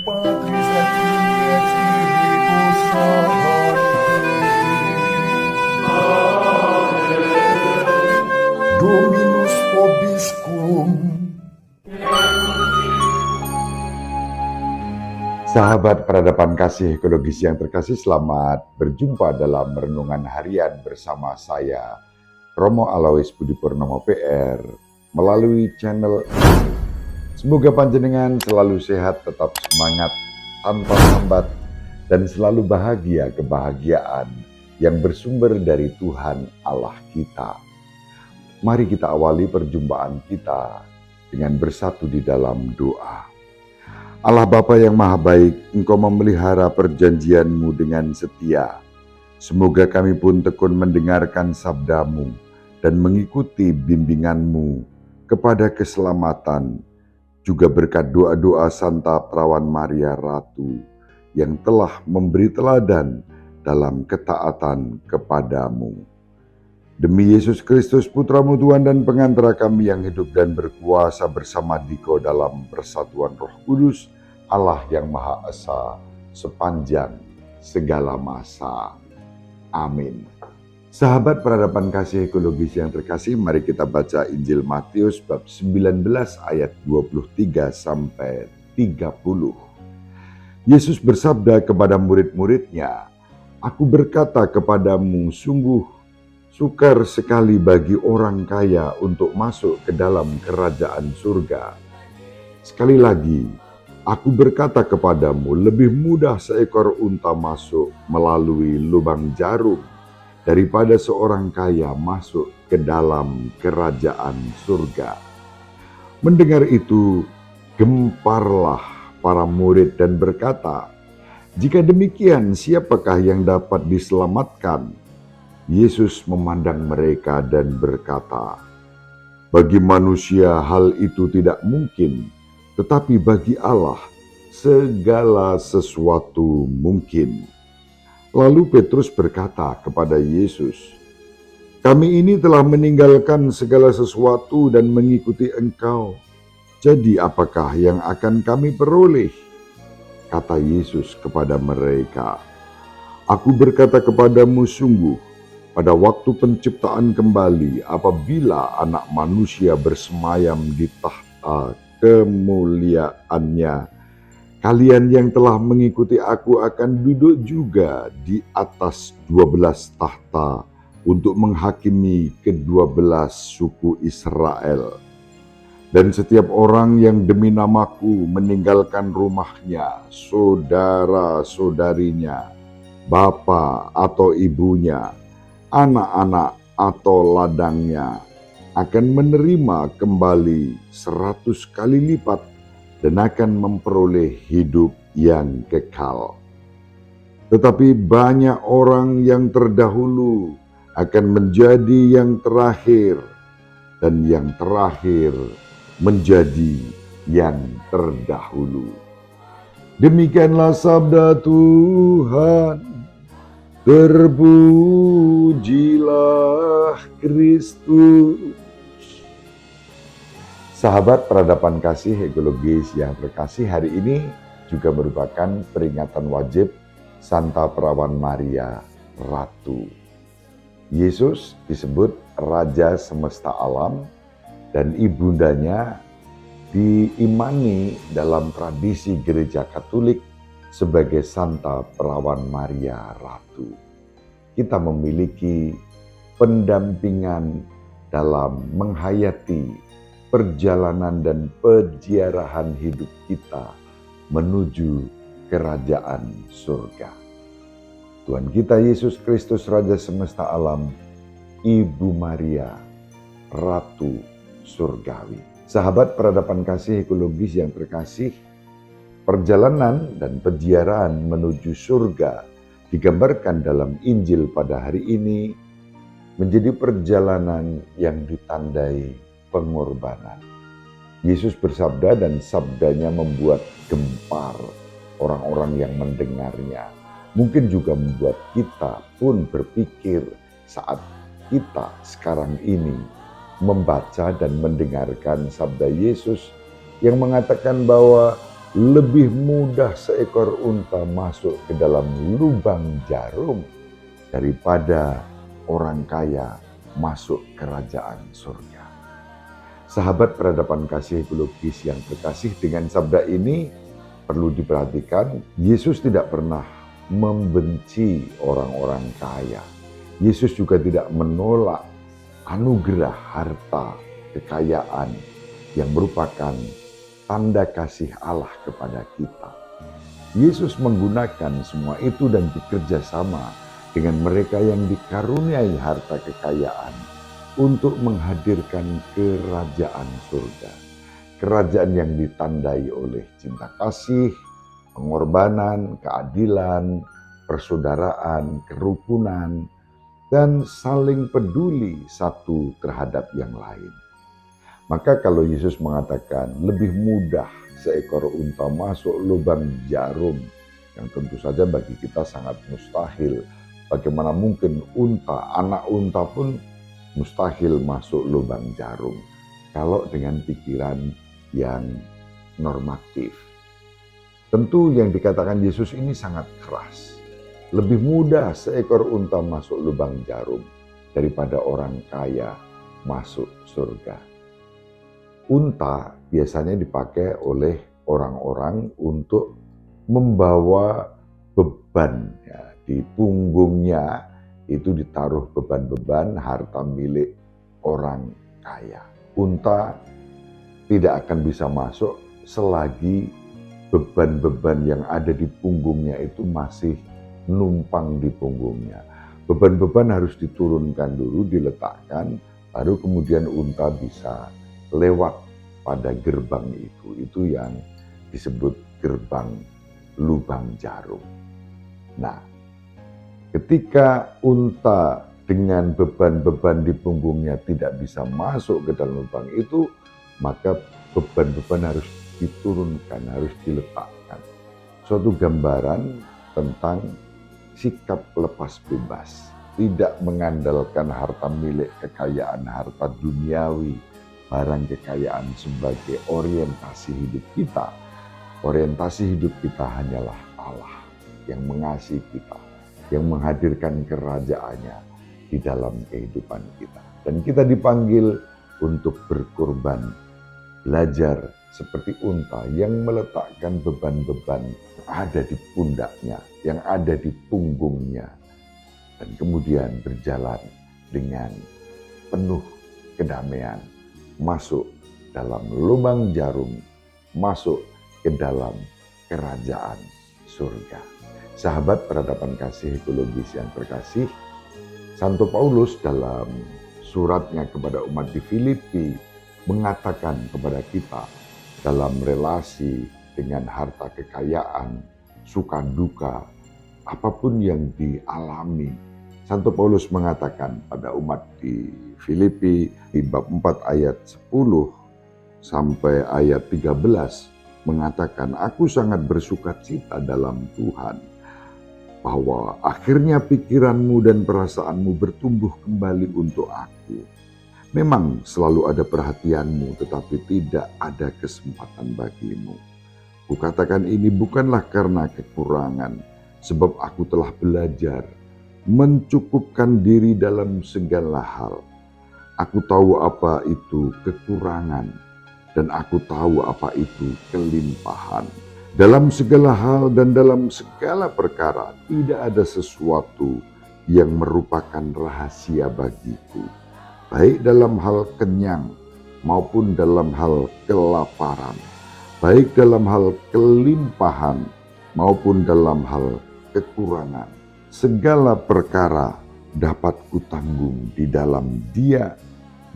Patris et Filii et Spiritus Sancti. Dominus vobiscum. Sahabat peradaban kasih ekologis yang terkasih, selamat berjumpa dalam renungan harian bersama saya, Romo Alois Budi Purnomo PR, melalui channel ini. Semoga panjenengan selalu sehat, tetap semangat, tanpa hambat, dan selalu bahagia kebahagiaan yang bersumber dari Tuhan Allah kita. Mari kita awali perjumpaan kita dengan bersatu di dalam doa. Allah Bapa yang Maha Baik, Engkau memelihara perjanjian-Mu dengan setia. Semoga kami pun tekun mendengarkan sabda-Mu dan mengikuti bimbingan-Mu kepada keselamatan, juga berkat doa-doa Santa Perawan Maria Ratu yang telah memberi teladan dalam ketaatan kepada-Mu. Demi Yesus Kristus, Putra-Mu Tuhan dan pengantara kami yang hidup dan berkuasa bersama Dikau dalam persatuan Roh Kudus, Allah yang Maha Esa, sepanjang segala masa. Amin. Sahabat peradaban kasih ekologis yang terkasih, mari kita baca Injil Matius bab 19 ayat 23 sampai 30. Yesus bersabda kepada murid-muridnya, "Aku berkata kepadamu, sungguh sukar sekali bagi orang kaya untuk masuk ke dalam kerajaan surga. Sekali lagi, aku berkata kepadamu, lebih mudah seekor unta masuk melalui lubang jarum daripada seorang kaya masuk ke dalam kerajaan surga." Mendengar itu, gemparlah para murid dan berkata, "Jika demikian, siapakah yang dapat diselamatkan?" Yesus memandang mereka dan berkata, "Bagi manusia hal itu tidak mungkin, tetapi bagi Allah segala sesuatu mungkin." Lalu Petrus berkata kepada Yesus, "Kami ini telah meninggalkan segala sesuatu dan mengikuti Engkau. Jadi apakah yang akan kami peroleh?" Kata Yesus kepada mereka, "Aku berkata kepadamu, sungguh, pada waktu penciptaan kembali, apabila Anak Manusia bersemayam di tahta kemuliaannya, kalian yang telah mengikuti aku akan duduk juga di atas 12 tahta untuk menghakimi ke-12 suku Israel. Dan setiap orang yang demi namaku meninggalkan rumahnya, saudara-saudarinya, bapa atau ibunya, anak-anak atau ladangnya, akan menerima kembali 100 kali lipat dan akan memperoleh hidup yang kekal. Tetapi banyak orang yang terdahulu akan menjadi yang terakhir, dan yang terakhir menjadi yang terdahulu." Demikianlah sabda Tuhan. Terpujilah Kristus. Sahabat peradaban kasih ekologis yang terkasih, hari ini juga merupakan peringatan wajib Santa Perawan Maria Ratu. Yesus disebut Raja Semesta Alam dan ibundanya diimani dalam tradisi Gereja Katolik sebagai Santa Perawan Maria Ratu. Kita memiliki pendampingan dalam menghayati perjalanan dan peziarahan hidup kita menuju kerajaan surga. Tuhan kita Yesus Kristus, Raja Semesta Alam, Ibu Maria, Ratu Surgawi. Sahabat peradaban kasih ekologis yang terkasih, perjalanan dan peziarahan menuju surga digambarkan dalam Injil pada hari ini menjadi perjalanan yang ditandai pengorbanan. Yesus bersabda dan sabdanya membuat gempar orang-orang yang mendengarnya. Mungkin juga membuat kita pun berpikir saat kita sekarang ini membaca dan mendengarkan sabda Yesus yang mengatakan bahwa Lebih mudah seekor unta masuk ke dalam lubang jarum daripada orang kaya masuk kerajaan surga. Sahabat peradaban kasih ekologis yang terkasih, dengan sabda ini perlu diperhatikan, Yesus tidak pernah membenci orang-orang kaya. Yesus juga tidak menolak anugerah harta kekayaan yang merupakan tanda kasih Allah kepada kita. Yesus menggunakan semua itu dan bekerja sama dengan mereka yang dikaruniai harta kekayaan untuk menghadirkan kerajaan surga. Kerajaan yang ditandai oleh cinta kasih, pengorbanan, keadilan, persaudaraan, kerukunan, dan saling peduli satu terhadap yang lain. Maka kalau Yesus mengatakan lebih mudah seekor unta masuk lubang jarum, yang tentu saja bagi kita sangat mustahil. Bagaimana mungkin anak unta pun mustahil masuk lubang jarum kalau dengan pikiran yang normatif. Tentu yang dikatakan Yesus ini sangat keras. Lebih mudah seekor unta masuk lubang jarum daripada orang kaya masuk surga. Unta biasanya dipakai oleh orang-orang untuk membawa beban, ya, di punggungnya itu ditaruh beban-beban harta milik orang kaya. Unta tidak akan bisa masuk selagi beban-beban yang ada di punggungnya itu masih numpang di punggungnya. Beban-beban harus diturunkan dulu, diletakkan, baru kemudian unta bisa lewat pada gerbang itu. Itu yang disebut gerbang lubang jarum. Nah, ketika unta dengan beban-beban di punggungnya tidak bisa masuk ke dalam lubang itu, maka beban-beban harus diturunkan, harus diletakkan. Suatu gambaran tentang sikap lepas bebas, tidak mengandalkan harta milik kekayaan, harta duniawi, barang kekayaan sebagai orientasi hidup kita. Orientasi hidup kita hanyalah Allah yang mengasihi kita, yang menghadirkan kerajaannya di dalam kehidupan kita. Dan kita dipanggil untuk berkorban, belajar seperti unta yang meletakkan beban-beban yang ada di pundaknya, yang ada di punggungnya, dan kemudian berjalan dengan penuh kedamaian, masuk dalam lubang jarum, masuk ke dalam kerajaan surga. Sahabat peradaban kasih ekologis yang terkasih, Santo Paulus dalam suratnya kepada umat di Filipi mengatakan kepada kita dalam relasi dengan harta kekayaan, suka duka, apapun yang dialami. Santo Paulus mengatakan pada umat di Filipi di bab 4 ayat 10 sampai ayat 13 mengatakan, "Aku sangat bersukacita dalam Tuhan bahwa akhirnya pikiranmu dan perasaanmu bertumbuh kembali untuk aku. Memang selalu ada perhatianmu, tetapi tidak ada kesempatan bagimu. Kukatakan ini bukanlah karena kekurangan, sebab aku telah belajar mencukupkan diri dalam segala hal. Aku tahu apa itu kekurangan, dan aku tahu apa itu kelimpahan. Dalam segala hal dan dalam segala perkara tidak ada sesuatu yang merupakan rahasia bagiku, baik dalam hal kenyang maupun dalam hal kelaparan, baik dalam hal kelimpahan maupun dalam hal kekurangan. Segala perkara dapat kutanggung di dalam Dia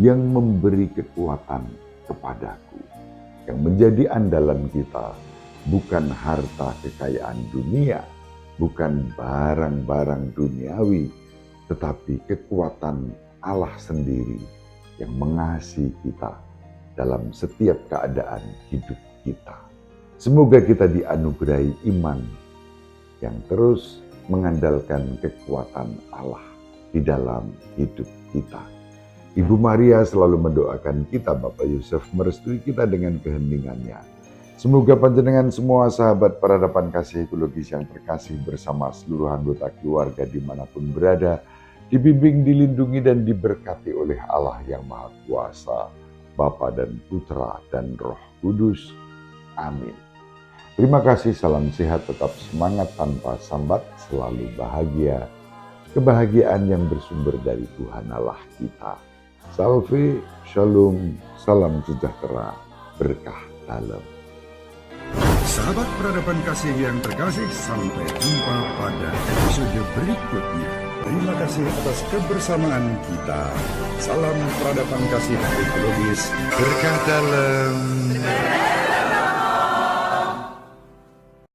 yang memberi kekuatan kepadaku." Yang menjadi andalan kita bukan harta kekayaan dunia, bukan barang-barang duniawi, tetapi kekuatan Allah sendiri yang mengasihi kita dalam setiap keadaan hidup kita. Semoga kita dianugerahi iman yang terus mengandalkan kekuatan Allah di dalam hidup kita. Ibu Maria selalu mendoakan kita, Bapak Yusuf merestui kita dengan keheningannya, Semoga panjenengan semua sahabat peradaban kasih ekologis yang terkasih bersama seluruh anggota keluarga dimanapun berada, dibimbing, dilindungi, dan diberkati oleh Allah yang Maha Kuasa, Bapa dan Putra dan Roh Kudus. Amin. Terima kasih, salam sehat, tetap semangat tanpa sambat, selalu bahagia. Kebahagiaan yang bersumber dari Tuhan Allah kita. Salve, shalom, salam sejahtera, berkah dalam. Sahabat peradaban kasih yang terkasih, sampai jumpa pada episode berikutnya. Terima kasih atas kebersamaan kita. Salam peradaban kasih ekologis, berkah dalam.